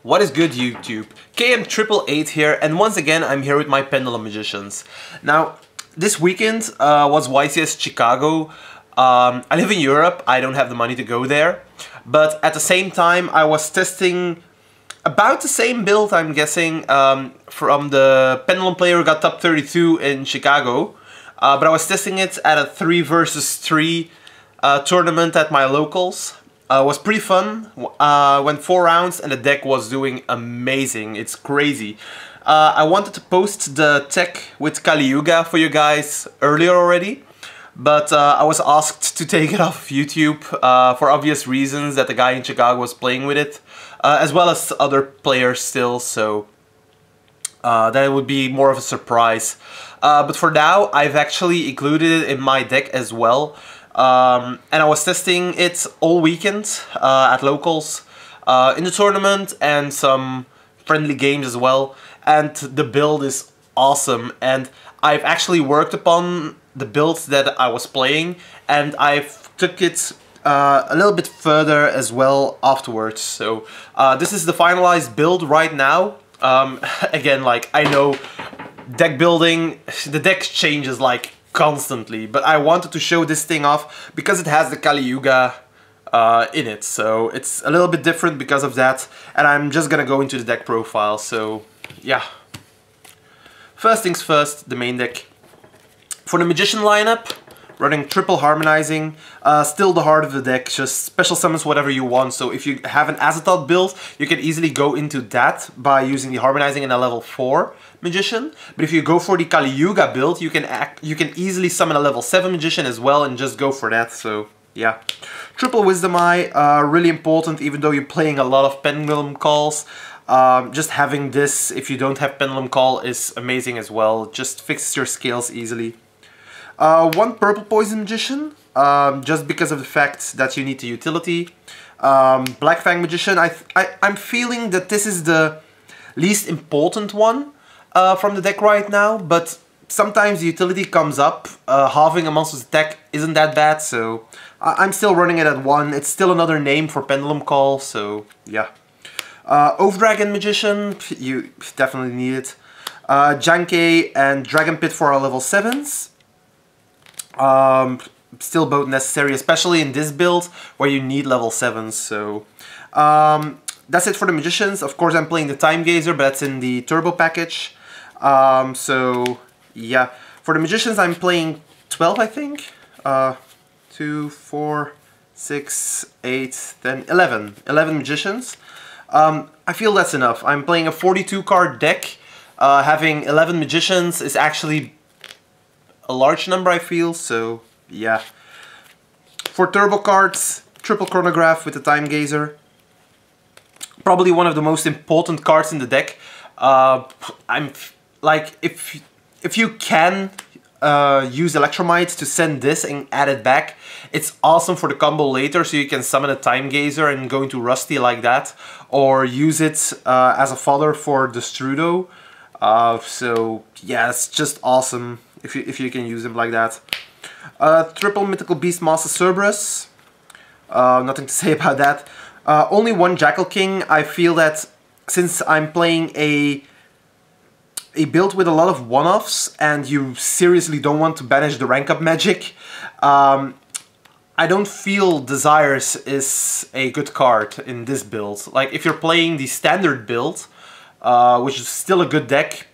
What is good, YouTube? KM888 here, and once again I'm here with my Pendulum Magicians. Now, this weekend was YCS Chicago. I live in Europe, I don't have the money to go there, but at the same time I was testing about the same build, I'm guessing, from the Pendulum player who got top 32 in Chicago, but I was testing it at a 3 versus 3 tournament at my locals. It was pretty fun. Went 4 rounds and the deck was doing amazing. It's crazy. I wanted to post the tech with Kali Yuga for you guys earlier already, but I was asked to take it off YouTube for obvious reasons that the guy in Chicago was playing with it, as well as other players still, so that it would be more of a surprise. But for now, I've actually included it in my deck as well. And I was testing it all weekend at locals, in the tournament and some friendly games as well, and the build is awesome. And I've actually worked upon the builds that I was playing, and I've took it a little bit further as well afterwards. So this is the finalized build right now. Again, like, I know deck building, the deck changes like constantly, but I wanted to show this thing off because it has the Kali Yuga in it, so it's a little bit different because of that, and I'm just gonna go into the deck profile. So yeah, first things first, the main deck. For the Magician lineup, running triple harmonizing, still the heart of the deck, just special summons whatever you want. So if you have an Azathoth build, you can easily go into that by using the harmonizing in a level 4 Magician. But if you go for the Kali Yuga build, you can easily summon a level 7 Magician as well and just go for that. So yeah, triple Wisdom Eye, really important even though you're playing a lot of Pendulum calls. Just having this, if you don't have Pendulum Call, is amazing as well. Just fixes your scales easily. One Purple Poison Magician, just because of the fact that you need the utility. Black Fang Magician, I'm feeling that this is the least important one from the deck right now, but sometimes the utility comes up. Halving a monster's attack isn't that bad, so I'm still running it at 1. It's still another name for Pendulum Call, so yeah. Overdragon Magician, you definitely need it. Janke and Dragon Pit for our level 7s. Still both necessary, especially in this build where you need level 7s. So that's it for the Magicians. Of course, I'm playing the Time Gazer, but that's in the Turbo package. So yeah, for the Magicians, I'm playing 12, I think. 2, 4, 6, 8, 10, 11 Magicians. I feel that's enough. I'm playing a 42 card deck. Having 11 Magicians is actually a large number, I feel, so yeah. For turbo cards, triple Chronograph with the Time Gazer. Probably one of the most important cards in the deck. I'm like, if you can use Electromite to send this and add it back, it's awesome for the combo later, so you can summon a Time Gazer and go into Rusty like that, or use it as a fodder for the Strudo. So yeah, it's just awesome if you can use him like that. Triple Mythical Beast Master Cerberus. Nothing to say about that. Only one Jackal King. I feel that since I'm playing a build with a lot of one-offs and you seriously don't want to banish the rank up magic, I don't feel Desires is a good card in this build. Like, if you're playing the standard build, which is still a good deck,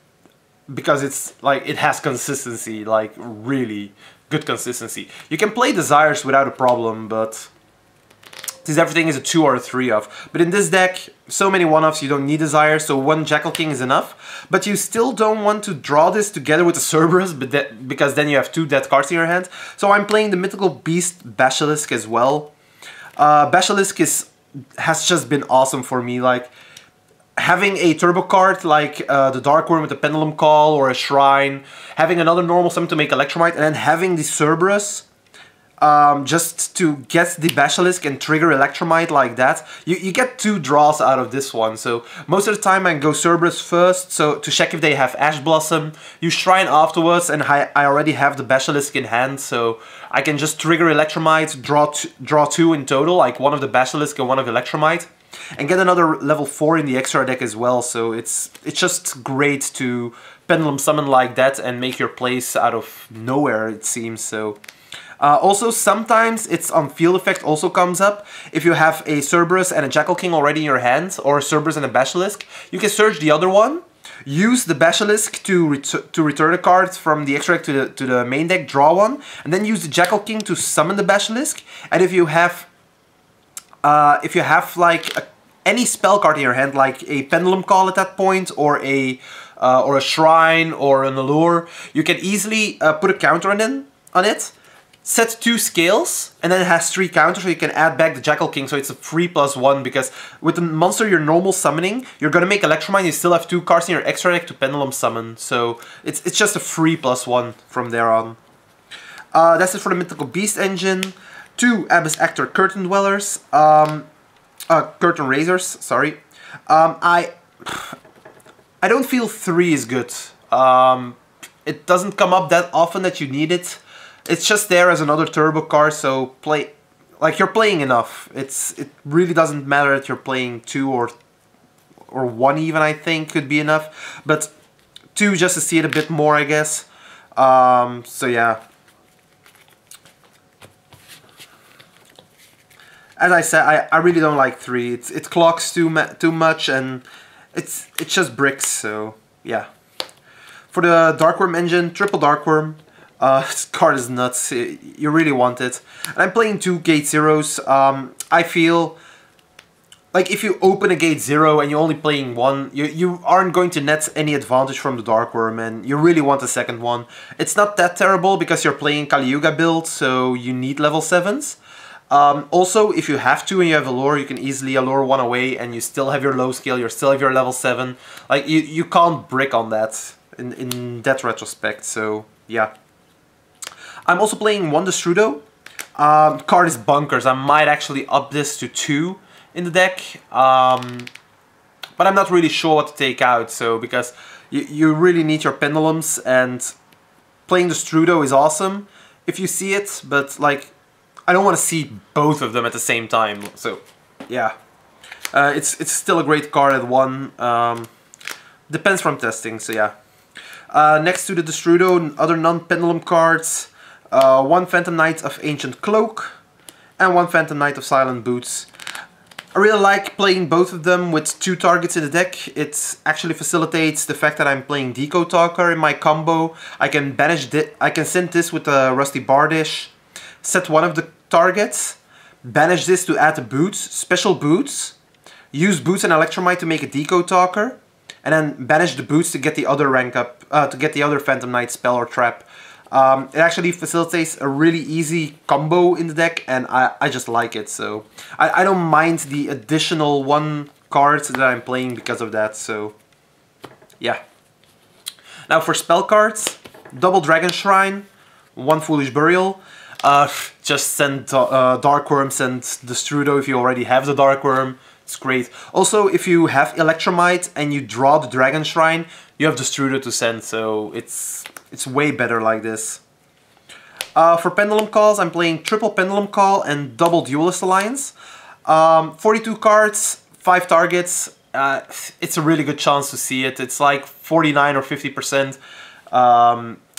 because it's like, it has consistency, like really good consistency. You can play Desires without a problem, but since everything is a 2 or a 3 of. But in this deck, so many one-offs, you don't need Desires, so one Jackal King is enough. But you still don't want to draw this together with the Cerberus, because then you have 2 dead cards in your hand. So I'm playing the Mythical Beast Basilisk as well. Basilisk has just been awesome for me. Like, having a turbo card like the Dark Worm with the Pendulum Call or a Shrine, having another normal summon to make Electromite, and then having the Cerberus just to get the Basilisk and trigger Electromite like that, you get 2 draws out of this one. So most of the time I go Cerberus first, so to check if they have Ash Blossom, you Shrine afterwards, and I already have the Basilisk in hand, so I can just trigger Electromite, draw 2 in total, like one of the Basilisk and one of Electromite. and get another level 4 in the extra deck as well. So it's just great to pendulum summon like that and make your plays out of nowhere, it seems. So also, sometimes it's on field effect also comes up. If you have a Cerberus and a Jackal King already in your hand, or a Cerberus and a Basilisk, you can search the other one, use the Basilisk to return a card from the extra deck to the main deck, draw one, and then use the Jackal King to summon the Basilisk. And if you have like any spell card in your hand, like a Pendulum Call at that point, or a Shrine or an Allure, you can easily put a counter on it. Set 2 scales, and then it has 3 counters, so you can add back the Jackal King, so it's a 3+1, because with the monster you're normal summoning, you're gonna make Electromine, you still have 2 cards in your extra deck to Pendulum Summon, so it's just a 3+1 from there on. That's it for the Mythical Beast engine. 2 Abyss Actor Curtain Dwellers, Curtain Raisers, sorry. I don't feel 3 is good. It doesn't come up that often that you need it. It's just there as another turbo card, so you're playing enough. It really doesn't matter that you're playing 2 or 1 even, I think, could be enough. But 2 just to see it a bit more, I guess. So yeah. As I said, I really don't like 3. It clogs too much, and it's just bricks, so yeah. For the Darkworm engine, triple Darkworm. This card is nuts. You really want it. And I'm playing 2 Gate Zeros. I feel like if you open a Gate Zero and you're only playing 1, you aren't going to net any advantage from the Darkworm, and you really want a second one. It's not that terrible because you're playing Kali Yuga build, so you need level 7s. Also, if you have to and you have Allure, you can easily Allure 1 away and you still have your low scale, you still have your level 7. Like, you can't brick on that in that retrospect, so yeah. I'm also playing 1 Destrudo. Card is bunkers. I might actually up this to 2 in the deck. But I'm not really sure what to take out, so because you really need your pendulums, and playing Destrudo is awesome if you see it, but like I don't want to see both of them at the same time, so yeah. It's still a great card at 1. Depends from testing, so yeah. Next to the Destrudo, other non-pendulum cards. 1 Phantom Knight of Ancient Cloak and 1 Phantom Knight of Silent Boots. I really like playing both of them with 2 targets in the deck. It actually facilitates the fact that I'm playing Deco Talker in my combo. I can send this with a Rusty Bardish, set 1 of the targets, banish this to add the boots, special boots, use boots and Electromite to make a Deco Talker, and then banish the boots to get the other rank up, to get the other Phantom Knight spell or trap. It actually facilitates a really easy combo in the deck, and I just like it, so I don't mind the additional 1 cards that I'm playing because of that, so yeah. Now for spell cards, double Dragon Shrine, 1 Foolish Burial. Just send Darkworm, send Destrudo if you already have the Darkworm. It's great. Also, if you have Electromite and you draw the Dragon Shrine, you have Destrudo to send, so it's way better like this. For Pendulum Calls, I'm playing triple Pendulum Call and double Duelist Alliance. 42 cards, 5 targets. It's a really good chance to see it. It's like 49 or 50%.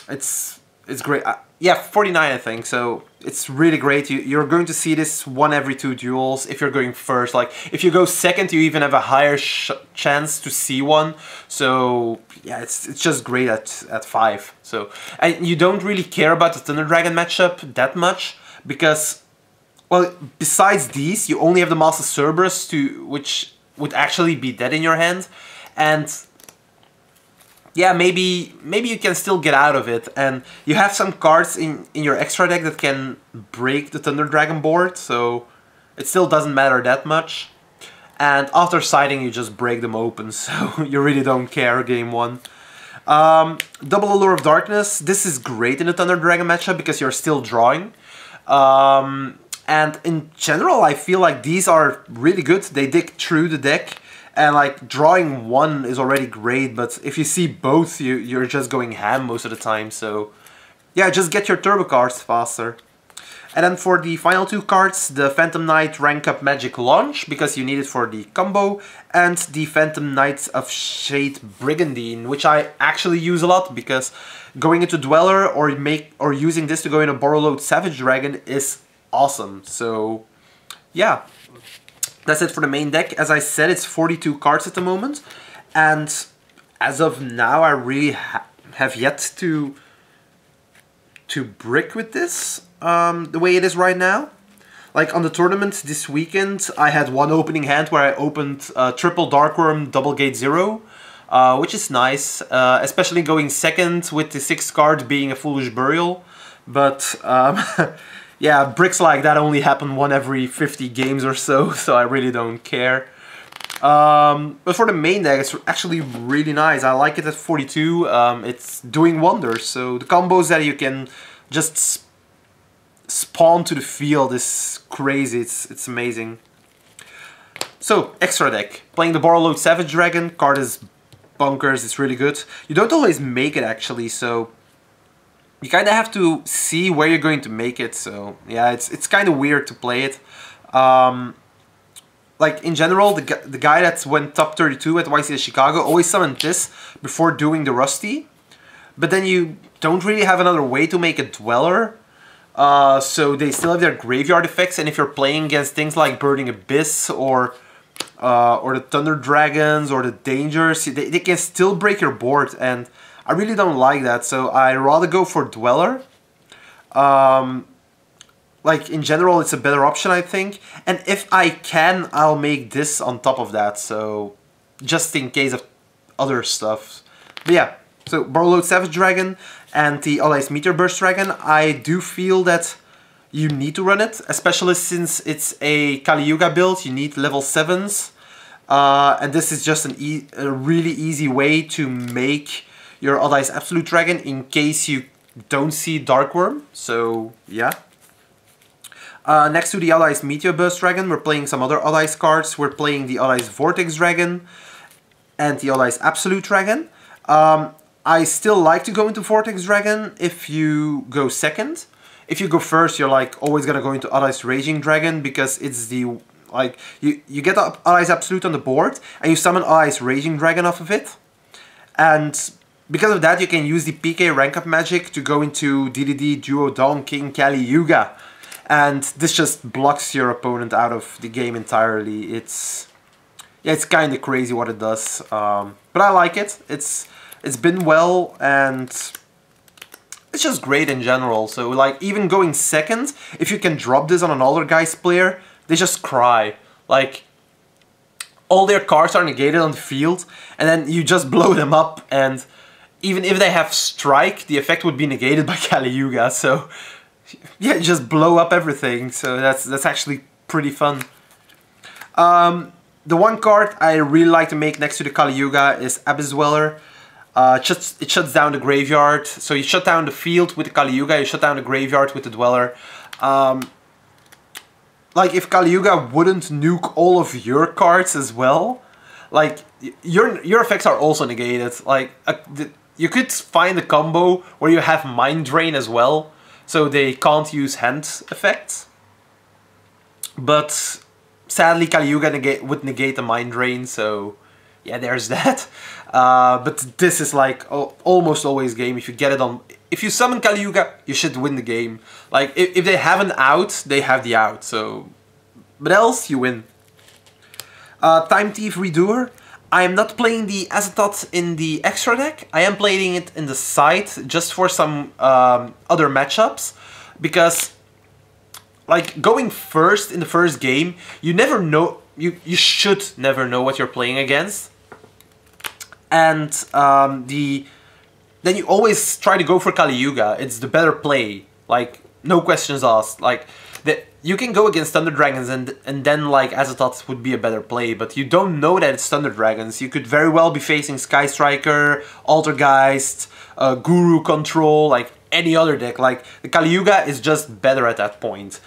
It's great. Yeah, 49 I think, so it's really great. You're going to see this 1 every 2 duels if you're going first. Like, if you go second, you even have a higher chance to see 1. So, yeah, it's just great at 5. So, and you don't really care about the Thunder Dragon matchup that much, because, well, besides these, you only have the Master Cerberus, which would actually be dead in your hand, and yeah, maybe you can still get out of it, and you have some cards in your extra deck that can break the Thunder Dragon board, so it still doesn't matter that much. And after siding, you just break them open, so you really don't care game 1. Double Allure of Darkness. This is great in the Thunder Dragon matchup because you're still drawing. And in general, I feel like these are really good. They dig through the deck. And like drawing 1 is already great, but if you see both, you're just going ham most of the time. So yeah, just get your turbo cards faster. And then for the final 2 cards, the Phantom Knight Rank Up Magic Launch, because you need it for the combo, and the Phantom Knights of Shade Brigandine, which I actually use a lot, because going into Dweller or using this to go into Borrowload Savage Dragon is awesome. So yeah, that's it for the main deck. As I said, it's 42 cards at the moment, and as of now, I really have yet to brick with this the way it is right now. Like on the tournament this weekend, I had one opening hand where I opened triple Darkworm, double Gate 0, which is nice, especially going second with the 6th card being a Foolish Burial. But yeah, bricks like that only happen one every 50 games or so, so I really don't care. But for the main deck, it's actually really nice. I like it at 42. It's doing wonders. So the combos that you can just spawn to the field is crazy. It's amazing. So extra deck, playing the Borrowload Savage Dragon. Card is bonkers. It's really good. You don't always make it actually, so you kind of have to see where you're going to make it. So yeah, it's kind of weird to play it. Like, in general, the guy that went top 32 at YCS Chicago always summoned this before doing the Rusty. But then you don't really have another way to make a Dweller. So they still have their graveyard effects, and if you're playing against things like Burning Abyss or the Thunder Dragons or the Dangers, they can still break your board, and I really don't like that. So I'd rather go for Dweller. Like, in general, it's a better option, I think. And if I can, I'll make this on top of that, so just in case of other stuff. But yeah, so Borrowload Savage Dragon and the Allies Meteor Burst Dragon, I do feel that you need to run it, especially since it's a Kali Yuga build. You need level 7s. And this is just a really easy way to make your Allies Absolute Dragon in case you don't see Darkworm. So, yeah. Next to the Allies Meteor Burst Dragon, we're playing some other Allies cards. We're playing the Allies Vortex Dragon and the Allies Absolute Dragon. I still like to go into Vortex Dragon if you go second. If you go first, you're like always gonna go into Allies Raging Dragon, because it's the, like, you get the Allies Absolute on the board and you summon Allies Raging Dragon off of it. And because of that, you can use the PK rank up magic to go into DDD Duo Dawn King Kali Yuga. And this just blocks your opponent out of the game entirely. It's kind of crazy what it does, but I like it. It's been well, and it's just great in general. So like, even going second, if you can drop this on an older guy's player, they just cry. Like, all their cards are negated on the field, and then you just blow them up, and even if they have Strike, the effect would be negated by Kali Yuga. So yeah, just blow up everything, so that's actually pretty fun. The one card I really like to make next to the Kali Yuga is Abyss Dweller. It shuts down the graveyard, so you shut down the field with the Kali Yuga, you shut down the graveyard with the Dweller. Like, if Kali Yuga wouldn't nuke all of your cards as well, like, your effects are also negated. Like, you could find a combo where you have Mind Drain as well, so they can't use hand effects. But sadly, Kali Yuga would negate the Mind Drain, so yeah, there's that. But this is like almost always game. If you get it on, if you summon Kali Yuga, you should win the game. Like, if they have an out, they have the out. So, but else you win. Time Thief Redoer. I am not playing the Azathoth in the extra deck. I am playing it in the side just for some other matchups, because like, going first in the first game, you never know. You should never know what you're playing against, and then you always try to go for Kali Yuga. It's the better play. Like, no questions asked. Like, you can go against Thunder Dragons and then like Azathoth would be a better play, but you don't know that it's Thunder Dragons. You could very well be facing Sky Striker, Altergeist, Guru Control, like any other deck. Like, the Kali Yuga is just better at that point.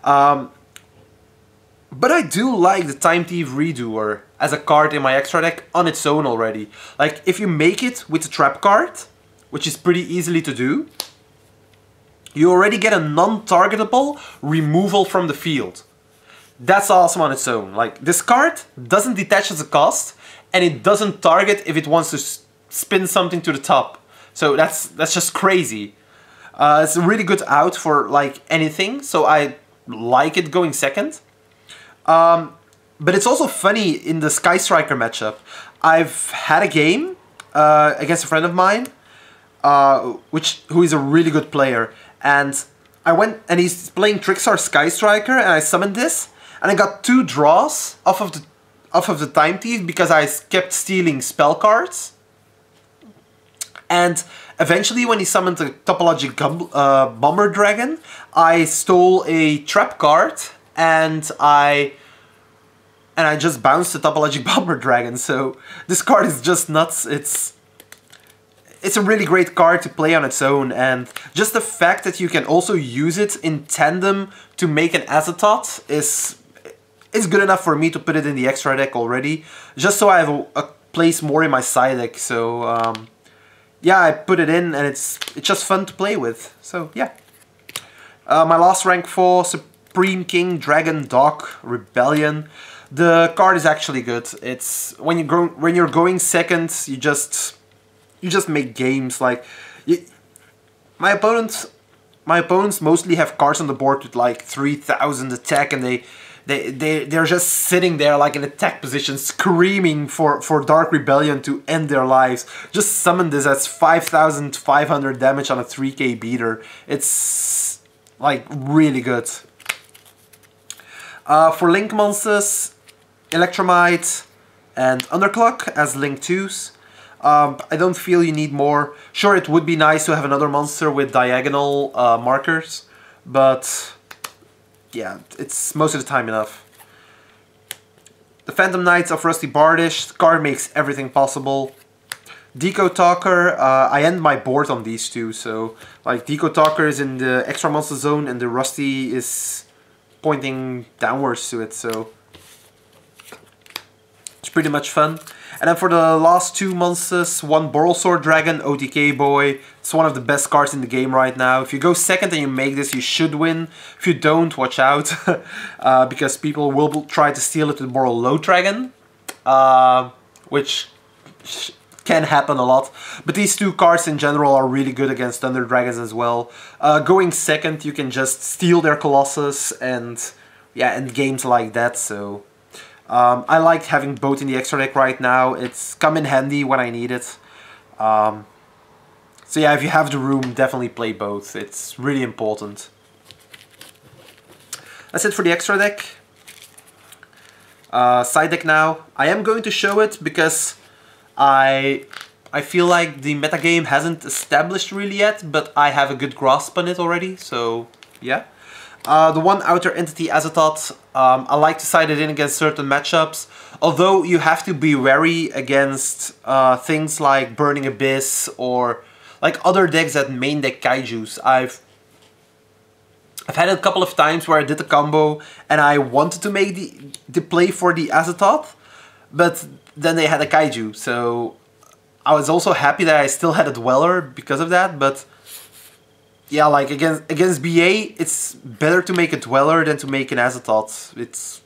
But I do like the Time Thief Redoer as a card in my extra deck on its own already. Like, if you make it with the trap card, which is pretty easily to do, you already get a non-targetable removal from the field. That's awesome on its own. Like, this card doesn't detach as a cost, and it doesn't target if it wants to spin something to the top. So that's just crazy. It's a really good out for like anything, so I like it going second. But it's also funny in the Sky Striker matchup. I've had a game against a friend of mine, who is a really good player, and I went and he's playing Trickstar Sky Striker, and I summoned this, and I got 2 draws off of the Time Thief because I kept stealing spell cards. And eventually, when he summoned the Topologic Bomber Dragon, I stole a trap card, and I just bounced the Topologic Bomber Dragon. So this card is just nuts. It's a really great card to play on its own, and just the fact that you can also use it in tandem to make an Azathoth is good enough for me to put it in the extra deck already, just so I have a place more in my side deck. So yeah, I put it in, and it's just fun to play with. So yeah, my last rank 4 Supreme King Dragon Dog Rebellion. The card is actually good. It's when you're going second, you just make games. Like my opponents mostly have cards on the board with like 3,000 attack, and they're just sitting there like in attack position screaming for Dark Rebellion to end their lives. Just summon this as 5,500 damage on a 3k beater. It's like really good. For Link monsters, Electromite and Underclock as Link 2s. I don't feel you need more. Sure, it would be nice to have another monster with diagonal markers, but yeah, it's most of the time enough. The Phantom Knights of Rusty Bardish. The card makes everything possible. Deco Talker, I end my board on these two, so like Deco Talker is in the extra monster zone and the Rusty is pointing downwards to it, so it's pretty much fun. And then for the last 2 monsters, 1 Borrelsword Dragon, OTK Boy. It's one of the best cards in the game right now. If you go second and you make this, you should win. If you don't, watch out. Because people will try to steal it with Borrelword Dragon. Which can happen a lot. But these 2 cards in general are really good against Thunder Dragons as well. Going second, you can just steal their Colossus and yeah, end games like that, so I like having both in the extra deck right now. It's come in handy when I need it. So yeah, if you have the room, definitely play both. It's really important. That's it for the extra deck. Side deck now. I am going to show it because I feel like the metagame hasn't established really yet, but I have a good grasp on it already, so yeah. The 1 Outer Entity Azathoth, I like to side it in against certain matchups, although you have to be wary against things like Burning Abyss or like other decks that main deck Kaijus. I've had it a couple of times where I did a combo and I wanted to make the play for the Azathoth, but then they had a Kaiju, so I was also happy that I still had a Dweller because of that, but yeah, like against BA, it's better to make a Dweller than to make an Azathoth. It's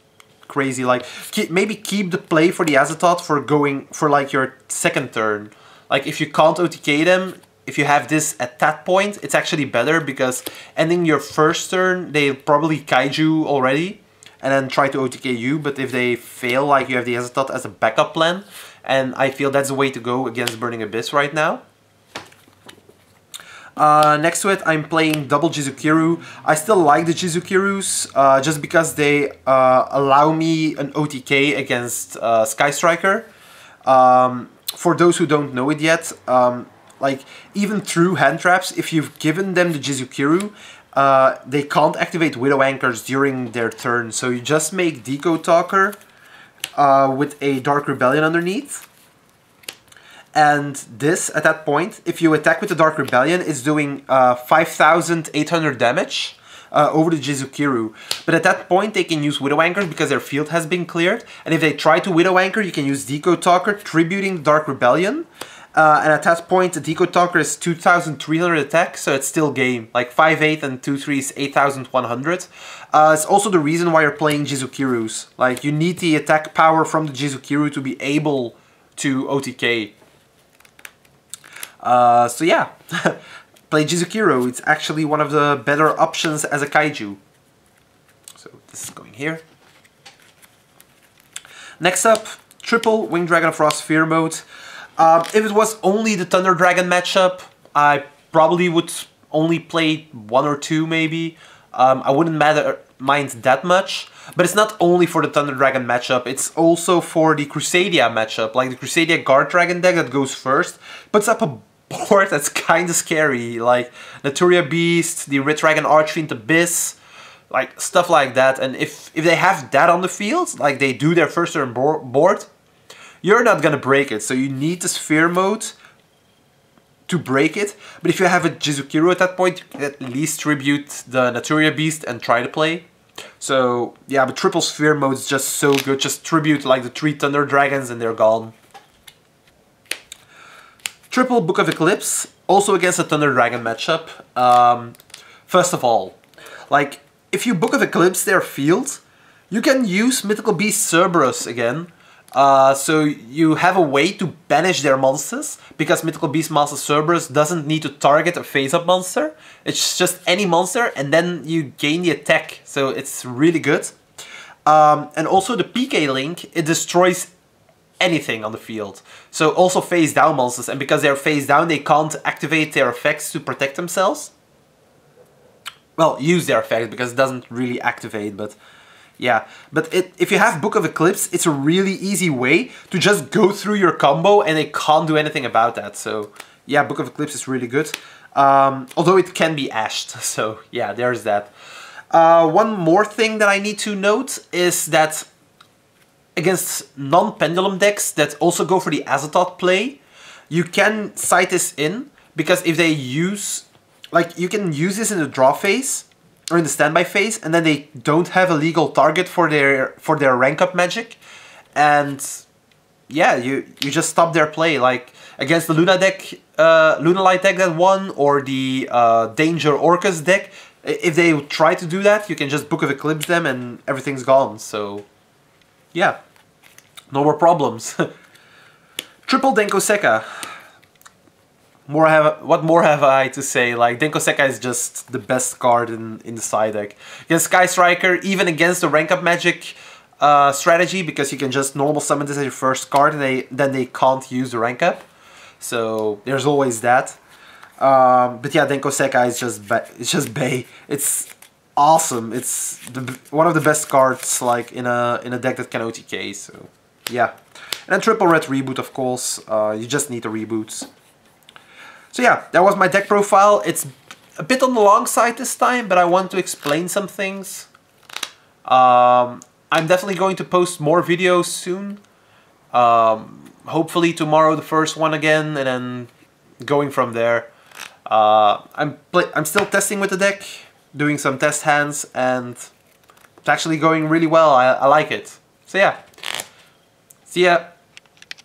crazy. Like maybe keep the play for the Azathoth for like your second turn. Like if you can't OTK them, if you have this at that point, it's actually better because ending your first turn, they'll probably Kaiju already and then try to OTK you. But if they fail, like you have the Azathoth as a backup plan, and I feel that's the way to go against Burning Abyss right now. Next to it, I'm playing double Jizukiru. I still like the Jizukirus, just because they allow me an OTK against Sky Striker. For those who don't know it yet, like even through hand traps, if you've given them the Jizukiru, they can't activate Widow Anchors during their turn. So you just make Deco Talker with a Dark Rebellion underneath. And this, at that point, if you attack with the Dark Rebellion, is doing 5,800 damage over the Jizukiru. But at that point, they can use Widow Anchor because their field has been cleared. And if they try to Widow Anchor, you can use Deco Talker, tributing the Dark Rebellion. And at that point, the Deco Talker is 2,300 attack, so it's still game. Like 5/8 and 2/3 is 8,100. It's also the reason why you're playing Jizukirus. Like, you need the attack power from the Jizukiru to be able to OTK. So yeah, play Jizukiru. It's actually one of the better options as a kaiju. So this is going here. Next up, triple Winged Dragon of Frost Fear Mode. If it was only the Thunder Dragon matchup, I probably would only play 1 or 2 maybe. I wouldn't mind that much. But it's not only for the Thunder Dragon matchup, it's also for the Crusadia matchup. Like the Crusadia Guard Dragon deck that goes first, puts up a board that's kind of scary. Like Naturia Beast, the Red Dragon Archfiend Abyss, like stuff like that. And if they have that on the field, like they do their first turn board, you're not gonna break it. So you need the Sphere Mode to break it. But if you have a Jizukiru at that point, you can at least tribute the Naturia Beast and try to play. So yeah, but triple Sphere Mode is just so good. Just tribute like the 3 Thunder Dragons and they're gone. Triple Book of Eclipse, also against a Thunder Dragon matchup. First of all, like if you Book of Eclipse their field, you can use Mythical Beast Cerberus again. So you have a way to banish their monsters, because Mythical Beast Master Cerberus doesn't need to target a face-up monster. It's just any monster, and then you gain the attack, so it's really good. And also the PK Link, it destroys anything on the field. So also face-down monsters, and because they're face-down, they can't activate their effects to protect themselves. Well, use their effect, because it doesn't really activate, but... yeah, but if you have Book of Eclipse, it's a really easy way to just go through your combo and they can't do anything about that. So yeah, Book of Eclipse is really good. Although it can be ashed, so yeah, there's that. One more thing that I need to note is that against non-pendulum decks that also go for the Azathoth play, you can sight this in, because if they use... like, you can use this in the draw phase, or in the standby phase, and then they don't have a legal target for their rank up magic, and yeah, you just stop their play. Like against the Luna deck, Lunalight deck that won, or the Danger Orcus deck, if they try to do that, you can just Book of Eclipse them and everything's gone. So yeah, no more problems. Triple Denko Sekka. What more have I to say? Like, Denko Sekka is just the best card in the side deck. Against Sky Striker, even against the rank up magic strategy, because you can just normal summon this as your first card and then they can't use the rank up. So there's always that. But yeah, Denko Sekka is just Bay. It's awesome. It's one of the best cards like in a deck that can OTK. So yeah. And then Triple Red Reboot, of course. You just need the reboots. So yeah, that was my deck profile. It's a bit on the long side this time, but I want to explain some things. I'm definitely going to post more videos soon. Hopefully tomorrow the first one again, and then going from there. I'm still testing with the deck, doing some test hands, and it's actually going really well. I like it. So yeah, see ya.